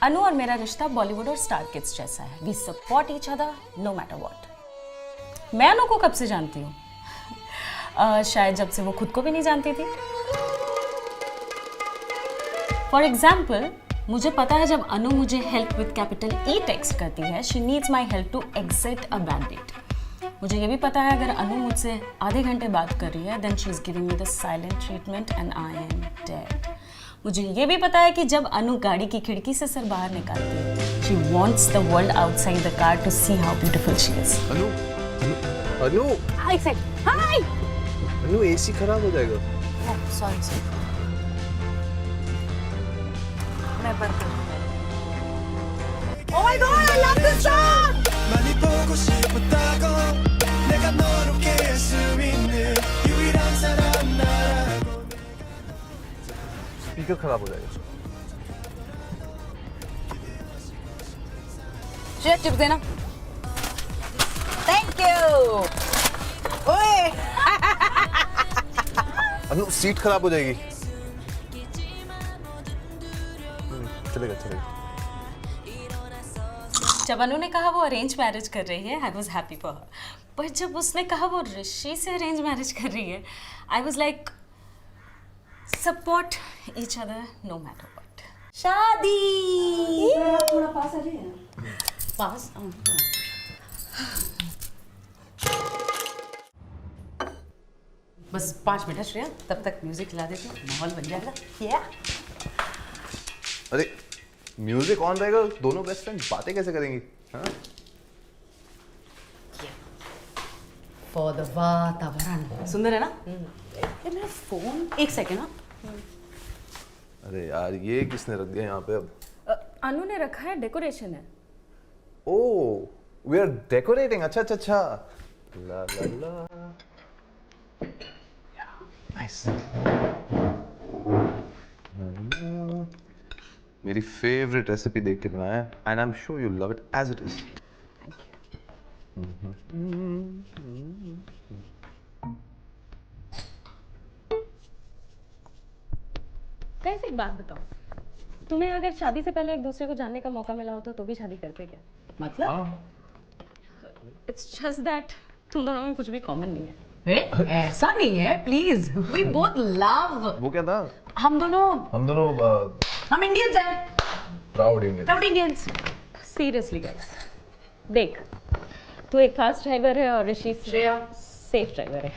अनु और मेरा रिश्ता बॉलीवुड और स्टार किड्स जैसा है। We support each other no matter what. मैं अनु को कब से जानती हूँ? शायद जब से वो खुद को भी नहीं जानती थी। फॉर एग्जाम्पल, मुझे पता है जब अनु मुझे help with capital E text करती है, she needs my help to exit a banded. मुझे ये भी पता है अगर अनु मुझसे आधे घंटे बात कर रही है, then she is giving me the silent treatment and I am dead. मुझे ये भी पता है कि जब अनु गाड़ी की खिड़की से सर बाहर निकालती है, she wants the world outside the car to see how beautiful she is. Anu, Anu, hi sir, hi. Anu AC खराब हो जाएगा। ओह सॉरी सर, मैं बंद कर। Oh my God, I love this song. 많이 보고 싶었다고 내가 너로 깨울 수 있는 유일한 사람 나라고 speaker खराब हो जाएगा। चिप देना। Thank you. ओए अनु सीट खराब हो जाएगी। चलेगा चलेगा। जब अनु ने कहा वो अरेंज मैरिज कर रही है, I was happy for her. पर जब उसने कहा वो ऋषि से अरेंज मैरिज कर रही है, I was like support each other no matter what. शादी। थोड़ा पास आ जाइए ना। पास। बस 5 मिनट श्रेया, तब तक म्यूजिक ला देती हूँ, माहौल बन जाएगा। अरे म्यूजिक ऑन रहेगा, दोनों बेस्ट फ्रेंड बातें कैसे करेंगी? हाँ? फॉर द वातावरण। सुंदर है ना? ये मेरा फोन, एक सेकेंड। हाँ, अरे यार ये किसने रख दिया यहाँ पे अब? अनु ने रखा है, डेकोरेशन है। Oh, we are decorating. अच्छा अच्छा अच्छा। ला ला ला। नाइस। मेरी फेवरेट रेसिपी देख के बनाया है, and I am sure you love it as it is. कैसे एक बात बताओ, तुम्हें अगर शादी से पहले एक दूसरे को जानने का मौका मिला होता तो भी शादी करते क्या? मतलब इट्स जस्ट दैट तुम दोनों में कुछ भी कॉमन नहीं है। ऐसा नहीं है, प्लीज। We both love. वो क्या था? हम दोनों हम इंडियंस हैं। Proud Indian. Proud Indians. Seriously guys, देख तू एक फास्ट ड्राइवर है और ऋषि श्रेया सेफ ड्राइवर है।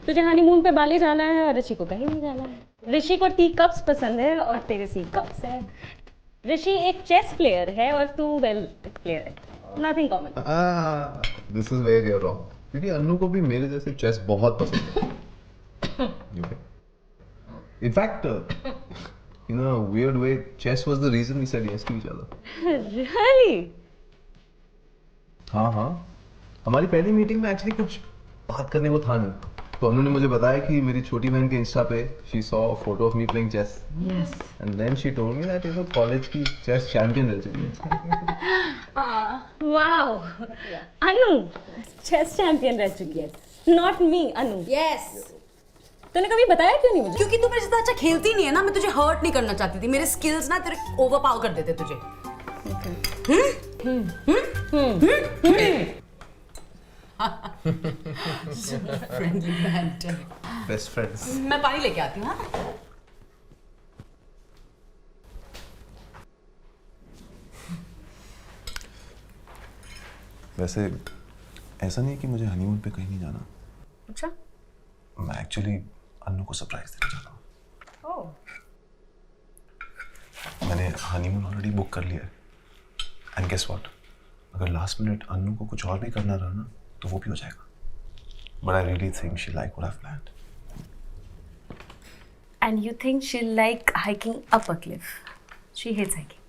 तुझे हनीमून पे बाली जाना है और ऋषि को कहीं नहीं जाना है। ऋषि को टी कप्स पसंद है और तेरे सी कप्स है। ऋषि एक चेस प्लेयर है और तू वेल प्लेयर है। Nothing common. This is where you are wrong, क्योंकि अनु को भी मेरे जैसे चेस बहुत पसंद है। In fact in a weird way, chess was the reason we said yes to each other. Really? हाँ हाँ, हमारी पहली मीटिंग में एक्चुअली कुछ बात करने को था नहीं, तो अनु ने मुझे बताया कि मेरी छोटी बहन के इंस्टा पे she saw a photo of me playing chess. Yes. And then she told me that ये कॉलेज की चेस चैंपियन रह चुकी है। Wow. अनु चेस चैंपियन रह चुकी है। Not me, Anu. Yes. तूने कभी बताया क्यों नहीं मुझे? क्योंकि तू मेरे से अच्छा खेलती नहीं है ना, मैं तुझे हर्ट नहीं करना चाहती थी। मेरे स्किल्स ना तेरे ओवरपावर कर देते तुझे। Friendly banter. Best friends. मैं पानी लेके आती हूँ। हाँ? वैसे ऐसा नहीं है कि मुझे हनीमून पे कहीं नहीं जाना। अच्छा। मैं एक्चुअली अनु को सरप्राइज देना चाहता हूँ। ओह। मैंने हनीमून ऑलरेडी बुक कर लिया है। एंड गेस व्हाट, अगर लास्ट मिनट अनु को कुछ और भी करना रहा ना तो वो भी हो जाएगा। But I really think she like what I have planned. And you think she'll like hiking up a cliff? She hates hiking.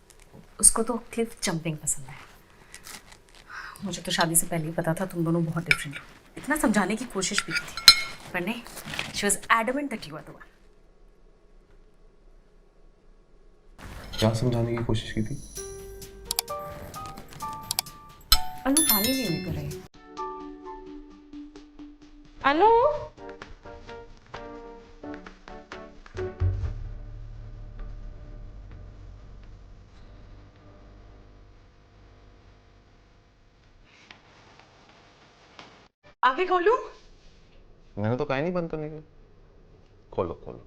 उसको तो cliff jumping पसंद है। मुझे तो शादी से पहले ही पता था तुम दोनों बहुत डिफरेंट हो। इतना समझाने की कोशिश भी की थी, पर नहीं। She was adamant that you are the one. क्या समझाने की कोशिश की थी? अनु पानी नहीं लेकर रही। अनु आगे खोलूं? मैंने तो कहा नहीं बंद करने के। खोलो खोलो।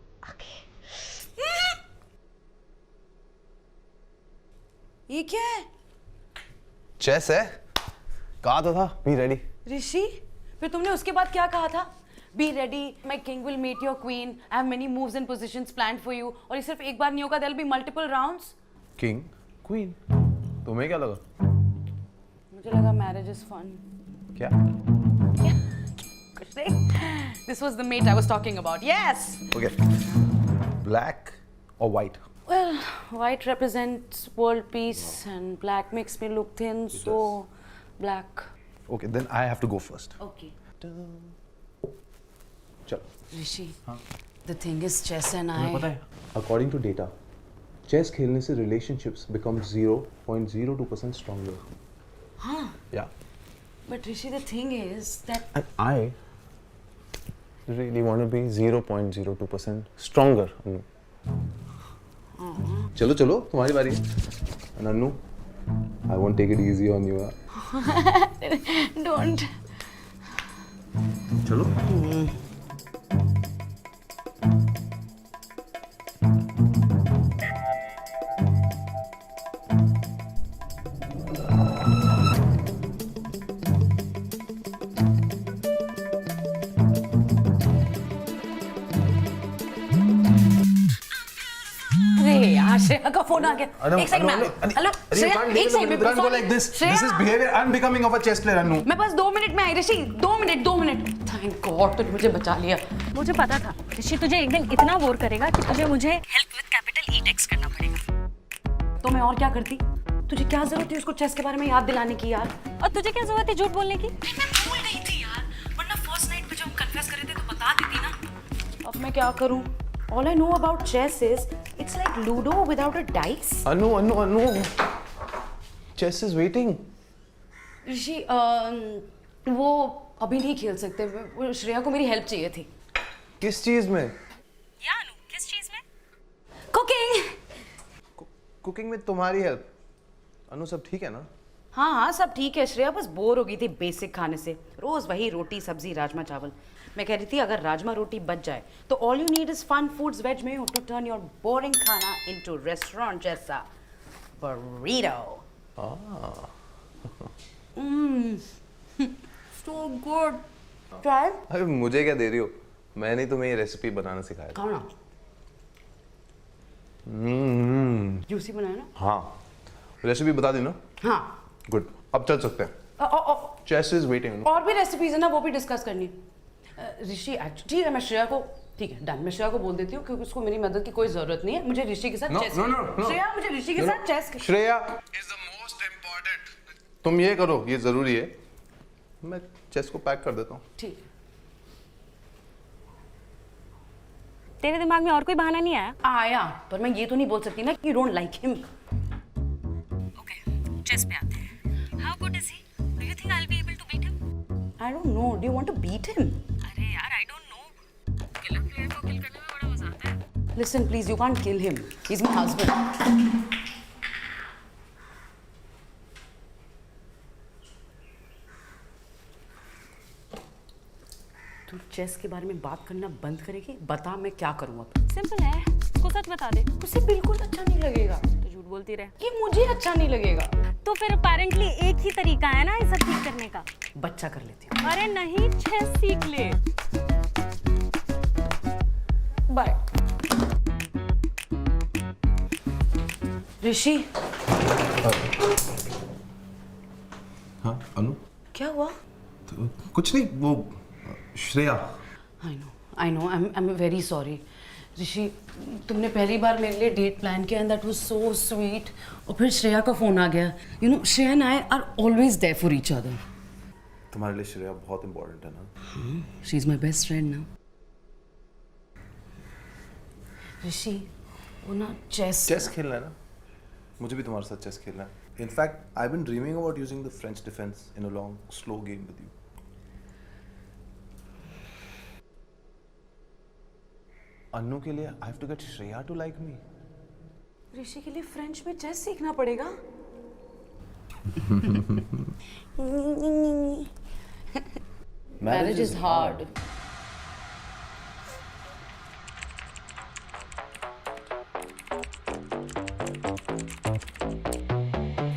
ये क्या है? चेस है। कहा तो था बी रेडी। ऋषि, फिर तुमने उसके बाद क्या कहा था? Be ready, my king will meet your queen. I have many moves and positions planned for you. और ये सिर्फ एक बार नहीं होगा, there'll be multiple rounds. King queen, तुम्हें क्या लगा? मुझे लगा marriage is fun. क्या? कुछ नहीं. This was the mate I was talking about. Yes. Okay. Black और white. Well, white represents world peace and black makes me look thin, so black. Okay, then I have to go first. Okay. चलो। Rishi, the thing is chess and I. पता है, according to data, chess खेलने से relationships become 0.02% stronger. हाँ. या But Rishi, the thing is that. And I really want to be 0.02% stronger. चलो चलो, तुम्हारी बारी है। Nannu, I won't take it easy on you. Don't. चलो। अरे यार, श्रेया का फोन आ गया। एक सेकंड में। हेलो श्रेया, एक सेकंड में। Shreya, unbecoming of a chess player, Annu. मैं बस 2 मिनट में आई। ऋषि, 2 मिनट। थैंक गॉड तूने मुझे बचा लिया। मुझे पता था ऋषि तुझे एक दिन इतना बोर करेगा कि तुझे मुझे help with capital E text करना पड़ेगा। तो मैं और क्या करती? तुझे क्या जरूरत थी उसको चेस के बारे में याद दिलाने की यार? और तुझे क्या जरूरत है झूठ बोलने की? मैं भूल गई थी यार, वरना फर्स्ट नाइट पे जब हम कन्फेस कर रहे थे तो बता देती ना। अब मैं क्या करूं? All I know about chess is it's like Ludo without a dice. Annu. Chess is waiting. ऋषि, वो अभी नहीं खेल सकते। वो श्रेया को मेरी हेल्प चाहिए थी। किस चीज में? या अनु, किस चीज में? कुकिंग। कुकिंग में तुम्हारी हेल्प? अनु, सब ठीक है ना? हाँ, सब ठीक है। श्रेया बस बोर हो गई थी बेसिक खाने से। रोज वही रोटी सब्जी राजमा चावल। मैं कह रही थी अगर राजमा रोटी बच जाए तो all you need is fun foods veg में टू टर्न योर बोरिंग खाना इनटू रेस्टोरेंट जैसा burrito. So good. Try. अरे मुझे क्या दे रही हो? मैंने तुम्हें ये रेसिपी बनाना सिखाया था। खाओ ना। जूसी बनाया ना? हाँ, रेसिपी बता दी ना? हाँ। गुड, अब चल सकते हैं। Chess is waiting. और भी रेसिपीज है ना, वो भी डिस्कस करनी है। ऋषि, ठीक है, मैं श्रेया को, ठीक है डन, मैं श्रेया को बोल देती हूँ क्योंकि उसको मेरी मदद की कोई जरूरत नहीं है। मुझे ऋषि के साथ चेस श्रेया, मुझे ऋषि के साथ chess. Shreya is the most important. तुम ये करो, ये जरूरी है। मैं चेस को पैक कर देता हूँ। ठीक है। तेरे दिमाग में और कोई बहाना नहीं आया? आया, पर मैं ये तो नहीं बोल सकती ना कि you don't like him. Okay, chess पे आते हैं। How good is he? Do you think I will be able to beat him? I don't know, do you want to beat him? अरे यार, I don't know. Killer player को kill करने में बड़ा मजा आता है। Listen please, you can't kill him, he is my husband. तू चेस के बारे में बात करना बंद करेगी? बता मैं क्या करूँ अब? सिंपल है, उसको सच बता दे। उसे बिल्कुल अच्छा नहीं लगेगा। तो झूठ बोलती रहे। ये मुझे अच्छा नहीं लगेगा। तो फिर अपेरेंटली एक ही तरीका है ना ये सब ठीक करने का। बच्चा कर लेती हूँ। अरे नहीं, चेस सीख ले। बाय। ऋषि। हाँ अनु, क्या हुआ? तो कुछ नहीं, वो Shreya. I know, I am very sorry. Rishi, तुमने पहली बार मेरे लिए डेट प्लान किया and that was so sweet, और फिर श्रेया का फोन आ गया। You know, Shreya and I are always there for each other. तुम्हारे लिए श्रेया बहुत इंपॉर्टेंट है ना? She is my best friend ना। ऋषि, वो ना चेस खेलना है ना? मुझे भी तुम्हारे साथ चेस खेलना है। In fact I have been dreaming about using the French defence in a long slow game with you. Annu के लिए I have to get Shreya to like me. Rishi के लिए फ्रेंच में चेस सीखना पड़ेगा। Marriage is hard.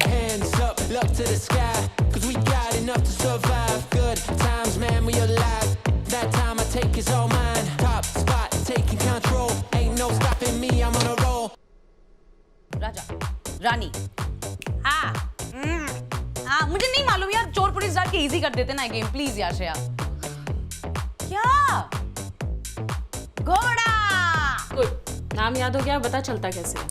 Hands up, look to the sky, cause we got enough to survive. Good times, man, we alive. That time I take is all mine. Top spot, taking control. Ain't no stopping me, I'm on a roll. राजा, रानी, मुझे नहीं मालूम यार, चोर police डाल के easy कर देते ना गेम, प्लीज यार श्रेया। क्या? घोड़ा। गुड, नाम याद हो गया, बता चलता कैसे है?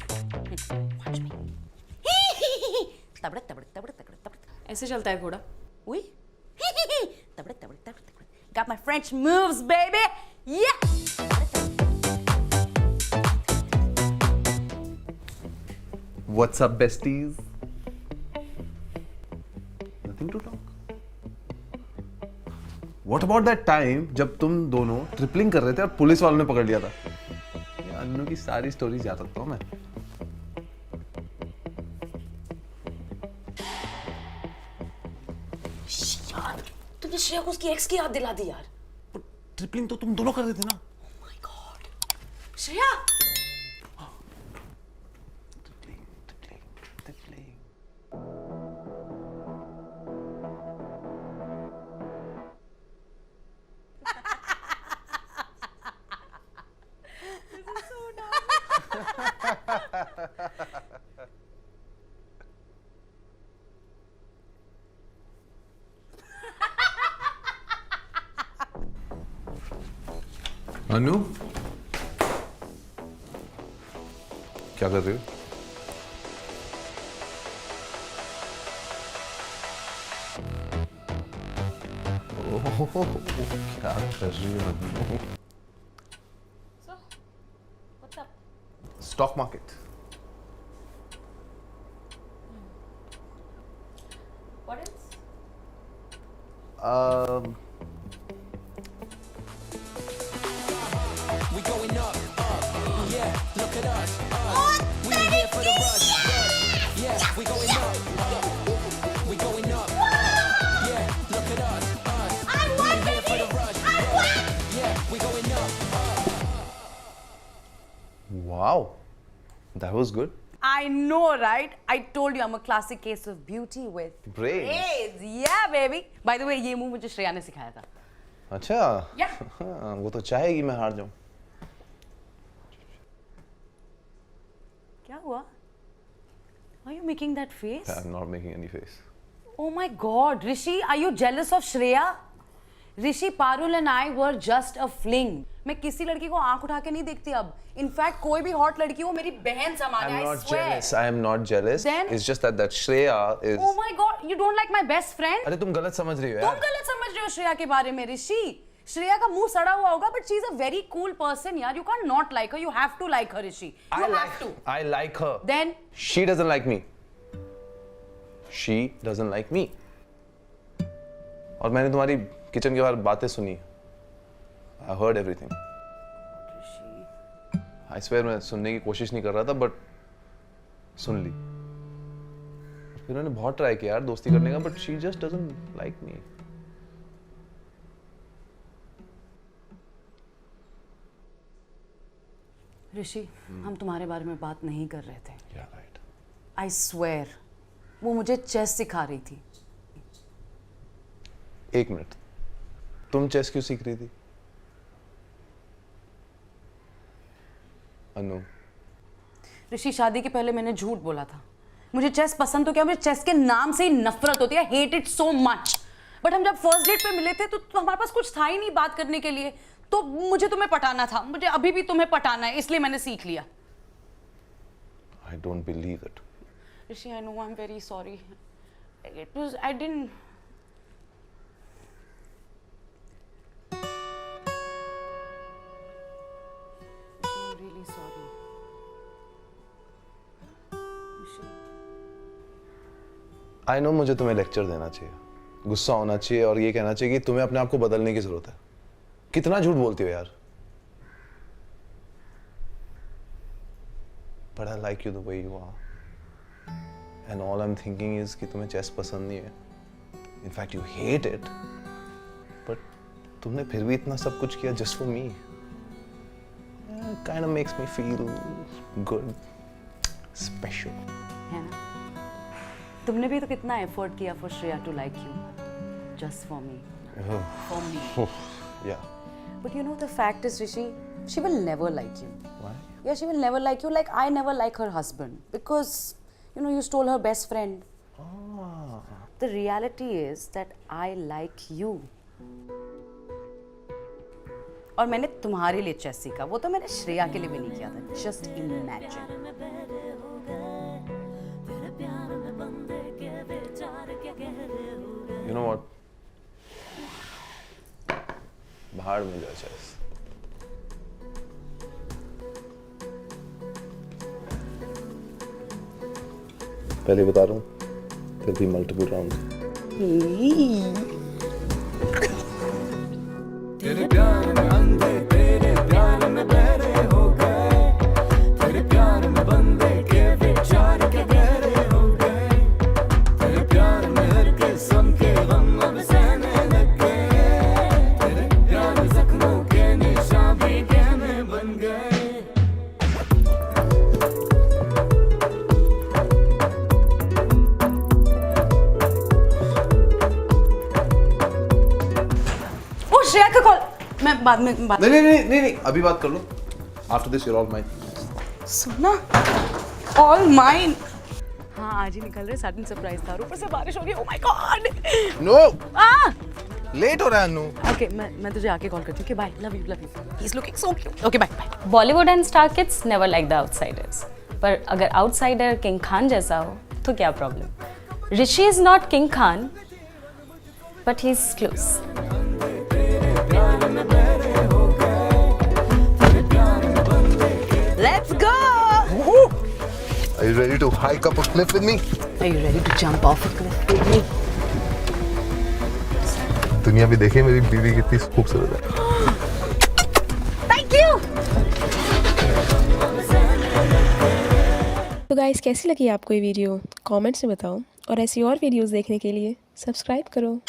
तबड़क तबड़क तबड़क तबड़क तबड़क। ऐसे चलता है घोड़ा? उई। तबड़क तबड़क तबड़क तबड़क। Got my French moves, baby. Yeah. What's up, besties? Nothing to talk. What about that time जब तुम दोनों ट्रिपलिंग कर रहे थे और पुलिस वालों ने पकड़ लिया था? ये अन्नू की सारी स्टोरीज याद रखता हूँ मैं। यार, तुमने श्रेया को उसकी एक्स की याद दिला दी यार। ट्रिपलिंग तो तुम दोनों कर रहे थे ना? Oh my God. श्रेया। अनु, क्या कर रही हो? ओह, क्या कर रही हो अनु? What's up? Stock market. What else? We going up, yeah, look at us, we here for the rush, yeah, we going up, we going up, yeah, look at us, we here for the rush, yeah, we going up. Wow, that was good. I know, right? I told you I'm a classic case of beauty with Brains. Yeah, baby. By the way, ये move मुझे श्रेया ने सिखाया था। अच्छा। Yeah. हाँ, वो तो चाहेगी मैं हार जाऊं। क्या हुआ? Are you making that face? I'm not making any face. Oh my God, Rishi, are you jealous of Shreya? Rishi, Parul and I were just a fling. मैं किसी लड़की को आंख उठा के नहीं देखती अब. In fact, कोई भी hot लड़की हो मेरी बहन समान है. I'm I not swear. jealous. I am not jealous. Then? It's just that Shreya is. Oh my God, you don't like my best friend? अरे तुम गलत समझ रही हो तुम यार। गलत समझ रहे हो श्रेया के बारे में ऋषि. श्रेया का मुंह सड़ा हुआ होगा, but she's a very cool person यार. You can't not like her. You have to like her, Rishi. You have to. I like her. Then She doesn't like me. She doesn't like me. और मैंने तुम्हारी kitchen के बाहर बातें सुनी। I heard everything. I swear मैं सुनने की कोशिश नहीं कर रहा था, but सुन ली। फिर मैंने बहुत ट्राई किया यार दोस्ती करने का, but she just doesn't like me. ऋषि, हम तुम्हारे बारे में बात नहीं कर रहे थे. Yeah, right. I swear, वो मुझे चेस सिखा रही थी. एक मिनट, तुम चेस क्यों सीख रही थी? अनु, ऋषि, शादी के पहले मैंने झूठ बोला था. मुझे चेस पसंद तो क्या, मुझे चेस के नाम से ही नफरत होती है. Hate it so much. But हम जब फर्स्ट डेट पे मिले थे तो हमारे पास कुछ था ही नहीं बात करने के लिए. तो मुझे तुम्हें पटाना था. मुझे अभी भी तुम्हें पटाना है, इसलिए मैंने सीख लिया. I don't believe it. Rishi, I know, I'm very sorry. It was, I didn't. I'm really sorry. I know मुझे तुम्हें लेक्चर देना चाहिए, गुस्सा होना चाहिए और ये कहना चाहिए कि तुम्हें अपने आप को बदलने की जरूरत है. कितना झूठ बोलती हो यार. But I like you the way you are. And all I'm thinking is कि तुम्हें चेस पसंद नहीं है. In fact, you hate it. But तुमने फिर भी इतना सब कुछ किया just for me. Kind of makes me feel good, special. है ना? तुमने भी तो कितना एफर्ट किया for Shreya to like you, just for me, for me. Yeah. But you know the fact is, Rishi, she will never like you. Why? Yeah, she will never like you. Like I never like her husband because you know you stole her best friend. Ah. The reality is that I like you. और मैंने तुम्हारे लिए chess सीखा, वो तो मैंने श्रेया के लिए भी नहीं किया था. Just imagine. You know what? भाड़ में जा चेस. पहले बता रहा हूँ, फिर भी मल्टीपल राउंड. तेरे प्यार में अंधे तेरे प्यार में बहरे हो गए, तेरे प्यार में बंदे के विचार के गहरे हो गए, तेरे प्यार में हर किस्म के गम अब सहने लग गए, तेरे प्यार जख्मों के निशान भी गहने बन गए. ओ श्रेया का कॉल. मैं बाद में बात. नहीं, अभी बात कर लो. After this, you're all mine. सुनना, all mine. हाँ आज ही निकल रहे, सडन सरप्राइज था और ऊपर से बारिश हो गई. Oh my God. No. Ah. Late हो रहा है अनु. Okay, मैं तुझे आके कॉल करती हूँ. Okay, bye. Love you. He's looking so cute. Okay, bye. Bollywood and star kids never like the outsiders. पर अगर आउटसाइडर किंग खान जैसा हो तो क्या problem? Rishi is not king Khan but he is close. Let's go. Are you ready to hike up a cliff with me? Are you ready to jump off a cliff with me? दुनिया भी देखे मेरी बीवी कितनी खूबसूरत है. Thank you. तो guys कैसी लगी आपको ये वीडियो कमेंट्स में बताओ और ऐसी और वीडियोस देखने के लिए सब्सक्राइब करो.